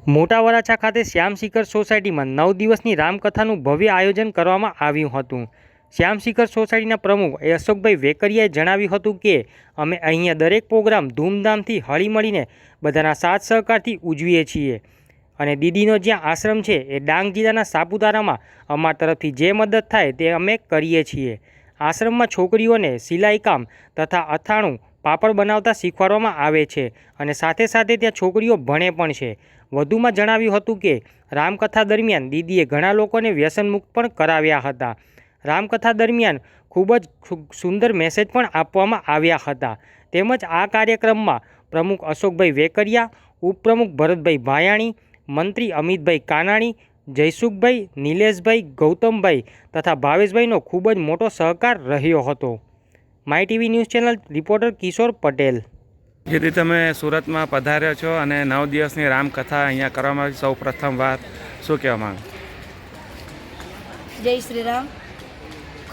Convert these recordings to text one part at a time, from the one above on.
મોટા વરાછા ખાતે શ્યામ શિખર સોસાયટીમાં 9 દિવસની રામકથાનું ભવ્ય આયોજન કરવામાં આવ્યું હતું। શ્યામ શિખર સોસાયટીના પ્રમુખ અશોકભાઈ વેકરિયાએ જણાવ્યું હતું કે અમે અહીંયા દરેક પ્રોગ્રામ ધૂમધામથી હળીમળીને બધાના સાથ સહકારથી ઉજવીએ છીએ અને દીદીનો જ્યાં આશ્રમ છે એ ડાંગ જિલ્લાના સાપુતારામાં અમારા તરફથી જે મદદ થાય તે અમે કરીએ છીએ। આશ્રમમાં છોકરીઓને સિલાઈકામ તથા અથાણું પાપડ બનાવતા શીખવાડવામાં આવે છે અને સાથે સાથે ત્યાં છોકરીઓ ભણે પણ છે। વધુમાં જણાવ્યું હતું કે રામકથા દરમિયાન દીદીએ ઘણા લોકોને વ્યસનમુક્ત પણ કરાવ્યા હતા। રામકથા દરમિયાન ખૂબ જ સુંદર મેસેજ પણ આપવામાં આવ્યા હતા। તેમજ આ કાર્યક્રમમાં પ્રમુખ અશોકભાઈ વેકરિયા, ઉપપ્રમુખ ભરતભાઈ ભાયાણી, મંત્રી અમિતભાઈ કાનાણી, જયસુખભાઈ, નિલેશભાઈ, ગૌતમભાઈ તથા ભાવેશભાઈનો ખૂબ જ મોટો સહકાર રહ્યો હતો। My TV news channel reporter Kishore Patel. જેથી તમે સુરતમાં પધાર્યો છો અને 9 દિવસની રામકથા અહીંયા કરવામાં આવી, સૌ પ્રથમ વાર શું કહેવા માંગો? જય શ્રી રામ।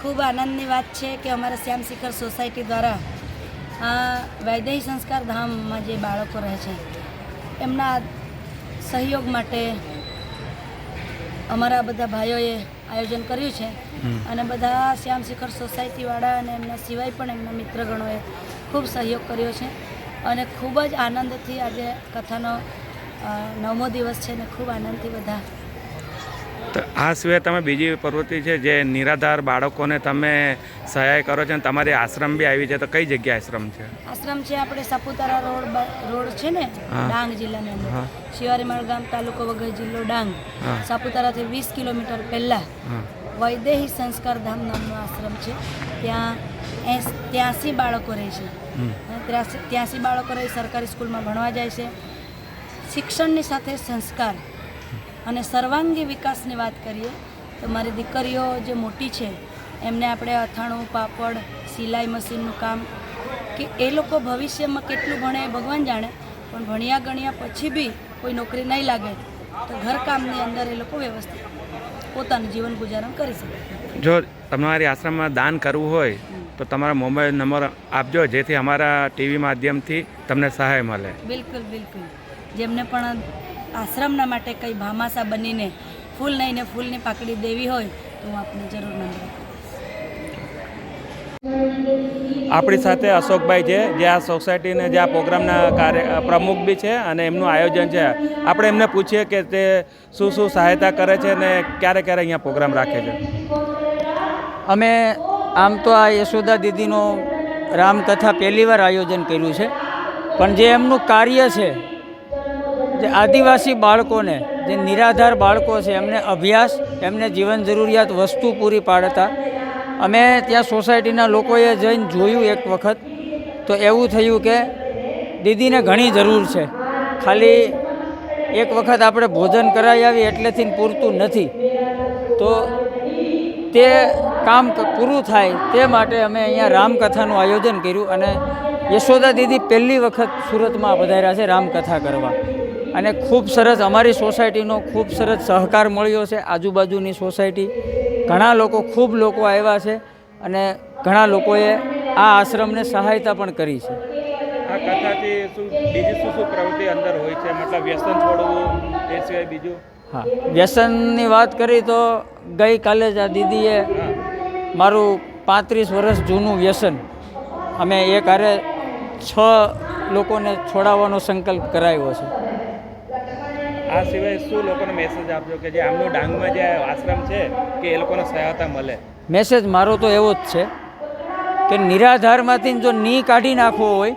ખૂબ આનંદની વાત છે કે અમારા શ્યામ શિખર સોસાયટી દ્વારા આ વૈદેહી સંસ્કાર ધામમાં જે બાળકો રહે છે એમના સહયોગ માટે અમારા બધા ભાઈઓએ આયોજન કર્યું છે અને બધા શ્યામ શિખર સોસાયટીવાળા અને એમના સિવાય પણ એમના મિત્રગણોએ ખૂબ સહયોગ કર્યો છે અને ખૂબ જ આનંદથી આજે કથાનો 9મો દિવસ છે અને ખૂબ આનંદથી બધા। તો આ સિવાય તમે બીજી પ્રવૃત્તિ છે જે નિરાધાર બાળકોને તમે સહાય કરો છો અને તમારી આશ્રમ બી આવી છે, તો કઈ જગ્યાએ આશ્રમ છે? આશ્રમ છે આપણે સાપુતારા રોડ છે ને, ડાંગ જિલ્લાની અંદર શિવારીમાળ ગામ, તાલુકો વઘઈ, જિલ્લો ડાંગ। સાપુતારાથી 20 કિલોમીટર પહેલાં વૈદેહી સંસ્કાર ધામ નામનો આશ્રમ છે। ત્યાં 83 બાળકો રહે છે। 83 બાળકો રહી સરકારી સ્કૂલમાં ભણવા જાય છે। શિક્ષણની સાથે સંસ્કાર અને સર્વાંગી વિકાસની વાત કરીએ તો મારી દીકરીઓ જે મોટી છે એમને આપણે અથાણું, પાપડ, સિલાઈ મશીનનું કામ, કે એ લોકો ભવિષ્યમાં કેટલું ભણે એ ભગવાન જાણે, પણ ભણ્યા ગણ્યા પછી બી કોઈ નોકરી નહીં લાગે તો ઘરકામની અંદર એ લોકો વ્યવસ્થિત પોતાનું જીવન ગુજારણ કરી શકે। જો તમારી આશ્રમમાં દાન કરવું હોય તો તમારા મોબાઈલ નંબર આપજો, જેથી અમારા ટીવી માધ્યમથી તમને સહાય મળે। બિલકુલ બિલકુલ। જેમને પણ આશ્રમના માટે કંઈ ભામાસા બનીને ફૂલ નહીં ને ફૂલની પાકડી દેવી હોય તો હું આપને જરૂર નંબર આપીશ। આપણી સાથે અશોકભાઈ છે, જે આ સોસાયટીને જે આ પ્રોગ્રામના પ્રમુખ બી છે અને એમનું આયોજન છે। આપણે એમને પૂછીએ કે તે શું શું સહાયતા કરે છે અને ક્યારે ક્યારે અહીંયા પ્રોગ્રામ રાખે છે। અમે આમ તો આ યશોદા દીદીનો રામકથા પહેલી વાર આયોજન કર્યું છે, પણ જે એમનું કાર્ય છે, જે આદિવાસી બાળકોને, જે નિરાધાર બાળકો છે, એમને અભ્યાસ, એમને જીવન જરૂરિયાત વસ્તુ પૂરી પાડતા અમે ત્યાં સોસાયટીના લોકોએ જઈને જોયું એક વખત, તો એવું થયું કે દીદીને ઘણી જરૂર છે। ખાલી એક વખત આપણે ભોજન કરાવી આવી એટલેથી પૂરતું નથી, તો તે કામ પૂરું થાય તે માટે અમે અહીંયા રામકથાનું આયોજન કર્યું અને યશોદા દીદી પહેલી વખત સુરતમાં પધાર્યા છે રામકથા કરવા અને ખૂબ સરસ અમારી સોસાયટીનો ખૂબ સરસ સહકાર મળ્યો છે। આજુબાજુની સોસાયટી ઘણા લોકો, ખૂબ લોકો આવ્યા છે અને ઘણા લોકોએ આ આશ્રમને સહાયતા પણ કરી છે। આ કથાથી બીજી શું પ્રવૃત્તિ અંદર હોય છે, મતલબ વ્યસન છોડવું એ સિવાય બીજું? હા, વ્યસનની વાત કરી તો ગઈકાલે જ આ દીદીએ મારું 35 વર્ષ જૂનું વ્યસન અમે એક હારે 6 લોકોને છોડાવવાનો સંકલ્પ કરાવ્યો છે। આ સિવાય શું લોકોને મેસેજ આપજો કે જે આમનું ડાંગમાં જે આશ્રમ છે કે એ લોકોને સહાયતા મળે? મેસેજ મારો તો એવો જ છે કે નિરાધારમાંથી જો ની કાઢી નાખવો હોય,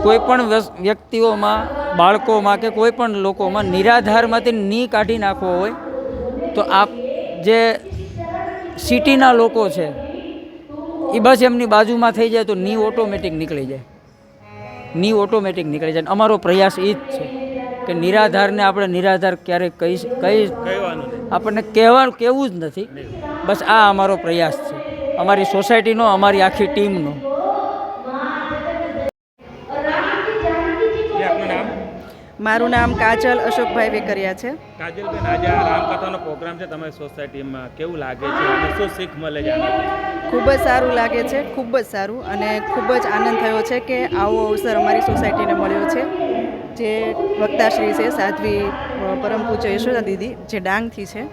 કોઈ પણ વ્યક્તિઓમાં, બાળકોમાં કે કોઈ પણ લોકોમાં નિરાધારમાંથી ની કાઢી નાખવો હોય તો આપ જે સિટીના લોકો છે એ બસ એમની બાજુમાં થઈ જાય તો ની ઓટોમેટિક નીકળી જાય, ની ઓટોમેટિક નીકળી જાય। અમારો પ્રયાસ એ જ છે કે નિરાધારને આપણે નિરાધાર ક્યારેક આપણને કહેવું જ નથી, બસ આ અમારો પ્રયાસ છે, અમારી સોસાયટીનો, અમારી આખી ટીમનો। મારું નામ કાજલ અશોકભાઈ વેકરિયા છે. કાજલબેન, આજે આ રામકથાનો પ્રોગ્રામ છે તમારી સોસાયટીમાં, કેવું લાગે છે અને શું શીખ મળે છે આનાથી? ખૂબ જ સારું લાગે છે, ખૂબ જ સારું, અને ખૂબ જ આનંદ થયો છે કે આવો અવસર અમારી સોસાયટીને મળ્યો છે. જે વક્તાશ્રી છે સાધ્વી પરમ પૂજ્ય યશોદા દીદી, જે ડાંગથી છે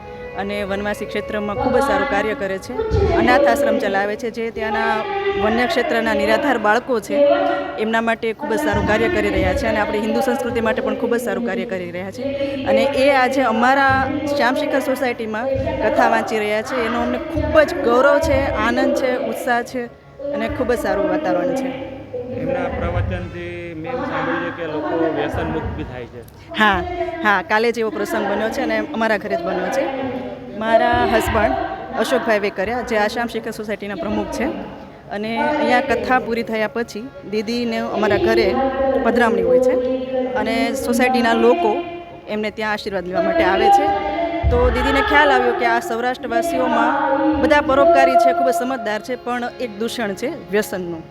અને વનવાસી ક્ષેત્રમાં ખૂબ જ સારું કાર્ય કરે છે. અનાથ આશ્રમ ચલાવે છે, જે ત્યાંના વન્ય ક્ષેત્રના નિરાધાર બાળકો છે એમના માટે ખૂબ જ સારું કાર્ય કરી રહ્યા છે, અને આપણી હિન્દુ સંસ્કૃતિ માટે પણ ખૂબ જ સારું કાર્ય કરી રહ્યા છે. અને એ આજે અમારા શ્યામશિખર સોસાયટીમાં કથા વાંચી રહ્યા છે, એનો અમને ખૂબ જ ગૌરવ છે, આનંદ છે, ઉત્સાહ છે, અને ખૂબ જ સારું વાતાવરણ છે. એમના પ્રવચનથી મેં સાંભળ્યું છે કે લોકો વ્યસન મુક્ત બી થાય છે. હા, કાલે જ એવો પ્રસંગ બન્યો છે અને અમારા ઘરે જ બન્યો છે. મારા હસબન્ડ અશોકભાઈ વેકરિયા, જે આ શ્યામશિખર સોસાયટીના પ્રમુખ છે, અને અહીંયા કથા પૂરી થયા પછી દીદીને અમારા ઘરે પધરામણી હોય છે, અને સોસાયટીના લોકો એમને ત્યાં આશીર્વાદ લેવા માટે આવે છે. તો દીદીને ખ્યાલ આવ્યો કે આ સૌરાષ્ટ્રવાસીઓમાં બધા પરોપકારી છે, ખૂબ જ સમજદાર છે, પણ એક દૂષણ છે વ્યસનનું.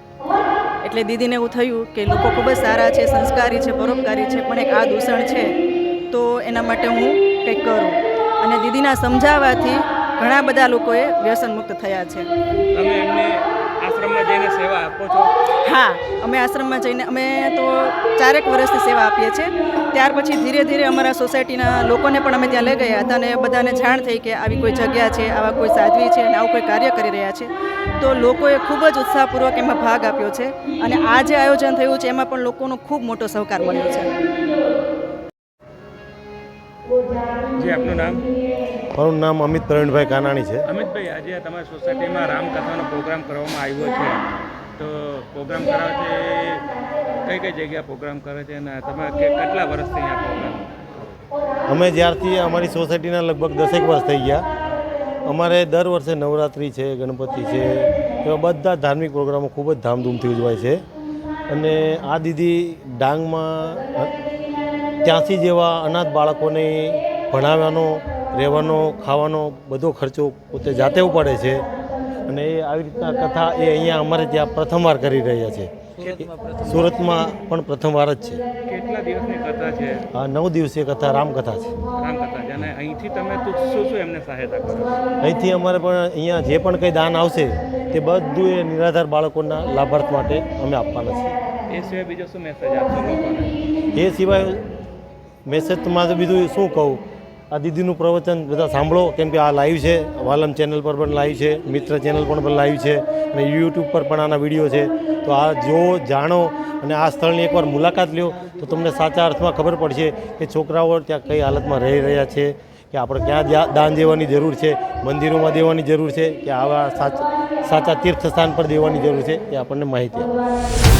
એટલે દીદીને એવું થયું કે લોકો ખૂબ જ સારા છે, સંસ્કારી છે, પરોપકારી છે, પણ એક આ દૂષણ છે, તો એના માટે હું કંઈક કરું. અને દીદીના સમજાવવાથી ઘણા બધા લોકોએ વ્યસન મુક્ત થયા છે. તમે એમને આશ્રમમાં જઈને સેવા આપો છો? હા, અમે આશ્રમમાં જઈને અમે તો 4 વર્ષથી સેવા આપીએ છીએ. ત્યાર પછી ધીરે ધીરે અમારા સોસાયટીના લોકોને પણ અમે ત્યાં લઈ ગયા હતા, અને બધાને જાણ થઈ કે આવી કોઈ જગ્યા છે, આવા કોઈ સાધ્વી છે અને આવું કોઈ કાર્ય કરી રહ્યા છે. તો લોકોએ ખૂબ જ ઉત્સાહપૂર્વક એમાં ભાગ આપ્યો છે, અને આ જે આયોજન થયું છે એમાં પણ લોકોનો ખૂબ મોટો સહકાર મળ્યો છે. જી, આપનું નામ? મારું નામ અમિત પ્રવીણભાઈ કાનાણી છે. અમિતભાઈ, આજે તમારી સોસાયટીમાં રામકથાનો પ્રોગ્રામ કરવામાં આવ્યો છે, તો પ્રોગ્રામ કરાવે છે, કઈ જગ્યાએ પ્રોગ્રામ કરે છે અને તમે કેટલા વર્ષથી અહીંયા પ્રોગ્રામ? અમે જ્યારથી અમારી સોસાયટીના લગભગ 10 વર્ષ થઈ ગયા. અમારે દર વર્ષે નવરાત્રિ છે, ગણપતિ છે, એવા બધા ધાર્મિક પ્રોગ્રામો ખૂબ જ ધામધૂમથી ઉજવાય છે. અને આ દીદી ડાંગમાં 83 જેવા અનાથ બાળકોને ભણાવવાનો, રહેવાનો, ખાવાનો બધો ખર્ચો પોતે જાતે ઉપાડે છે. અને એ આવી રીતના કથા એ અહીંયા અમારે ત્યાં પ્રથમવાર કરી રહ્યા છે. સુરતમાં પણ પ્રથમવાર જ છે. કેટલા દિવસની કથા છે? આ 9 દિવસીય કથા રામકથા છે. રામકથા છે. અને અહીંથી તમે શું એમને સહાયતા કરો? અહીંથી અમારે પણ અહીંયા જે પણ કંઈ દાન આવશે તે બધું એ નિરાધાર બાળકોના લાભાર્થ માટે અમે આપવાના છીએ. એ સિવાય બીજો શું મેસેજ આપશો લોકોને? એ સિવાય મેસેજમાં તો બીજું શું કહું, આ દીદીનું પ્રવચન બધા સાંભળો, કેમ કે આ લાઈવ છે, વાલમ ચેનલ પર પણ લાઈવ છે, મિત્ર ચેનલ પર પણ લાઈવ છે, અને યુટ્યુબ પર પણ આના વિડીયો છે. તો આ જો જાણો અને આ સ્થળની એકવાર મુલાકાત લ્યો તો તમને સાચા અર્થમાં ખબર પડશે કે છોકરાઓ ત્યાં કઈ હાલતમાં રહી રહ્યા છે, કે આપણે ક્યાં દાન દેવાની જરૂર છે, મંદિરોમાં દેવાની જરૂર છે, કે આવા સાચા તીર્થ સ્થાન પર દેવાની જરૂર છે, એ આપણને માહિતી આપે.